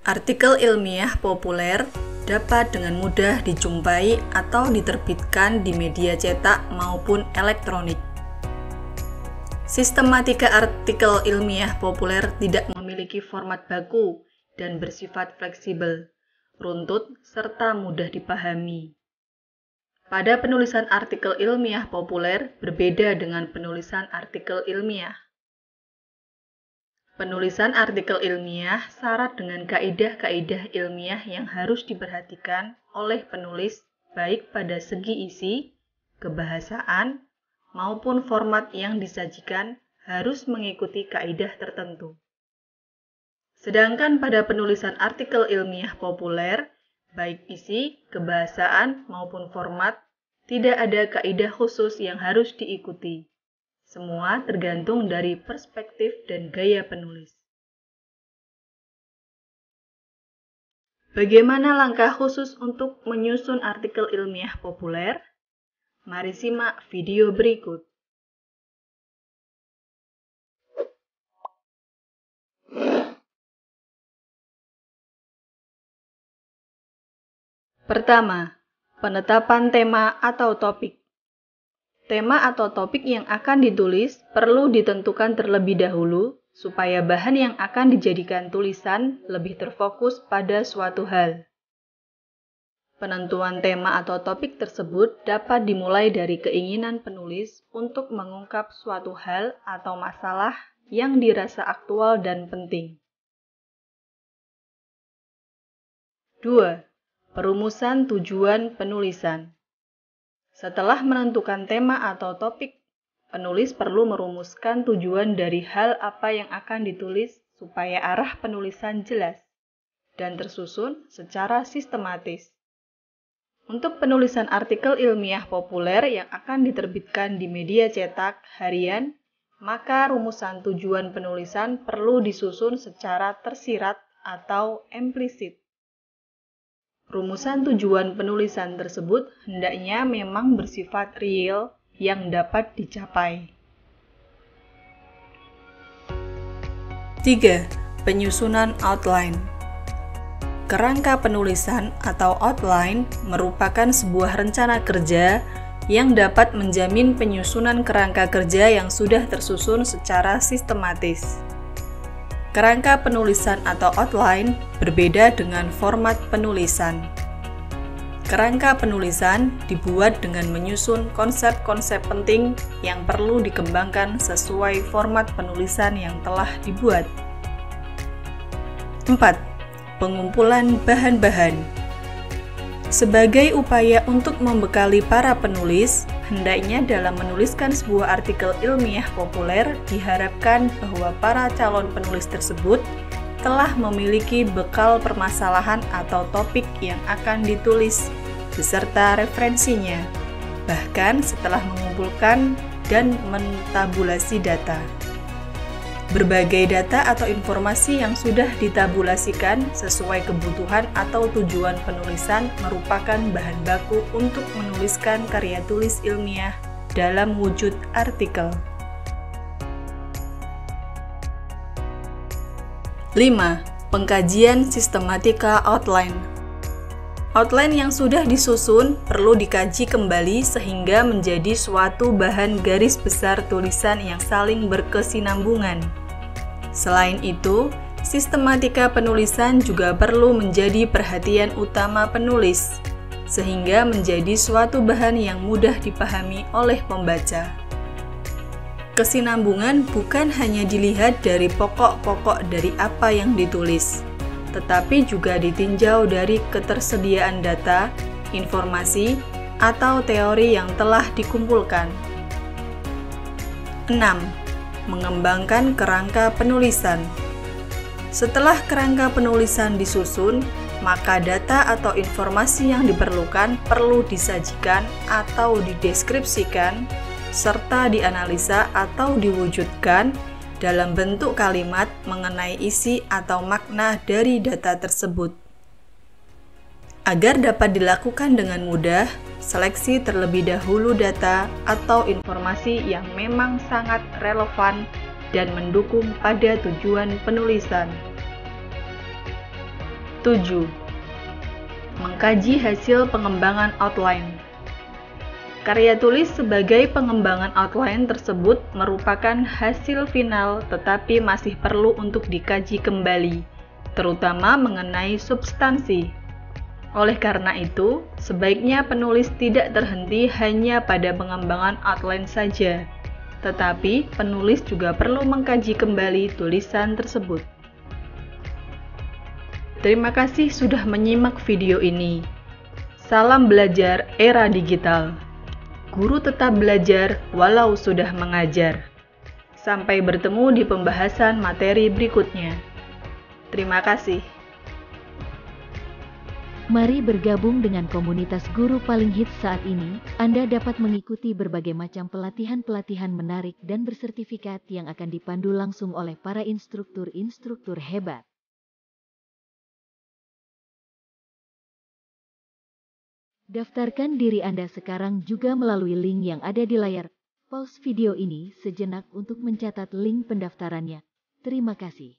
Artikel ilmiah populer dapat dengan mudah dijumpai atau diterbitkan di media cetak maupun elektronik. Sistematika artikel ilmiah populer tidak memiliki format baku dan bersifat fleksibel, runtut, serta mudah dipahami. Pada penulisan artikel ilmiah populer berbeda dengan penulisan artikel ilmiah. Penulisan artikel ilmiah syarat dengan kaidah-kaidah ilmiah yang harus diperhatikan oleh penulis baik pada segi isi, kebahasaan, maupun format yang disajikan harus mengikuti kaidah tertentu. Sedangkan pada penulisan artikel ilmiah populer, baik isi, kebahasaan, maupun format, tidak ada kaidah khusus yang harus diikuti. Semua tergantung dari perspektif dan gaya penulis. Bagaimana langkah khusus untuk menyusun artikel ilmiah populer? Mari simak video berikut. Pertama, penetapan tema atau topik. Tema atau topik yang akan ditulis perlu ditentukan terlebih dahulu supaya bahan yang akan dijadikan tulisan lebih terfokus pada suatu hal. Penentuan tema atau topik tersebut dapat dimulai dari keinginan penulis untuk mengungkap suatu hal atau masalah yang dirasa aktual dan penting. 2. Perumusan tujuan penulisan. Setelah menentukan tema atau topik, penulis perlu merumuskan tujuan dari hal apa yang akan ditulis supaya arah penulisan jelas dan tersusun secara sistematis. Untuk penulisan artikel ilmiah populer yang akan diterbitkan di media cetak harian, maka rumusan tujuan penulisan perlu disusun secara tersirat atau implisit. Rumusan tujuan penulisan tersebut hendaknya memang bersifat real yang dapat dicapai. 3. Penyusunan outline. Kerangka penulisan atau outline merupakan sebuah rencana kerja yang dapat menjamin penyusunan kerangka kerja yang sudah tersusun secara sistematis. Kerangka penulisan atau outline berbeda dengan format penulisan. Kerangka penulisan dibuat dengan menyusun konsep-konsep penting yang perlu dikembangkan sesuai format penulisan yang telah dibuat. 4. Pengumpulan bahan-bahan. Sebagai upaya untuk membekali para penulis, hendaknya dalam menuliskan sebuah artikel ilmiah populer diharapkan bahwa para calon penulis tersebut telah memiliki bekal permasalahan atau topik yang akan ditulis, beserta referensinya, bahkan setelah mengumpulkan dan mentabulasi data. Berbagai data atau informasi yang sudah ditabulasikan sesuai kebutuhan atau tujuan penulisan merupakan bahan baku untuk menuliskan karya tulis ilmiah dalam wujud artikel. 5. Pengkajian sistematika outline. Outline yang sudah disusun perlu dikaji kembali sehingga menjadi suatu bahan garis besar tulisan yang saling berkesinambungan. Selain itu, sistematika penulisan juga perlu menjadi perhatian utama penulis, sehingga menjadi suatu bahan yang mudah dipahami oleh pembaca. Kesinambungan bukan hanya dilihat dari pokok-pokok dari apa yang ditulis, tetapi juga ditinjau dari ketersediaan data, informasi, atau teori yang telah dikumpulkan. 6. Mengembangkan kerangka penulisan. Setelah kerangka penulisan disusun, maka data atau informasi yang diperlukan perlu disajikan atau dideskripsikan, serta dianalisa atau diwujudkan dalam bentuk kalimat mengenai isi atau makna dari data tersebut. Agar dapat dilakukan dengan mudah, seleksi terlebih dahulu data atau informasi yang memang sangat relevan dan mendukung pada tujuan penulisan. 7. Mengkaji hasil pengembangan outline. Karya tulis sebagai pengembangan outline tersebut merupakan hasil final tetapi masih perlu untuk dikaji kembali, terutama mengenai substansi. Oleh karena itu, sebaiknya penulis tidak terhenti hanya pada pengembangan outline saja, tetapi penulis juga perlu mengkaji kembali tulisan tersebut. Terima kasih sudah menyimak video ini. Salam belajar era digital. Guru tetap belajar walau sudah mengajar. Sampai bertemu di pembahasan materi berikutnya. Terima kasih. Mari bergabung dengan komunitas guru paling hits saat ini. Anda dapat mengikuti berbagai macam pelatihan-pelatihan menarik dan bersertifikat yang akan dipandu langsung oleh para instruktur-instruktur hebat. Daftarkan diri Anda sekarang juga melalui link yang ada di layar. Pause video ini sejenak untuk mencatat link pendaftarannya. Terima kasih.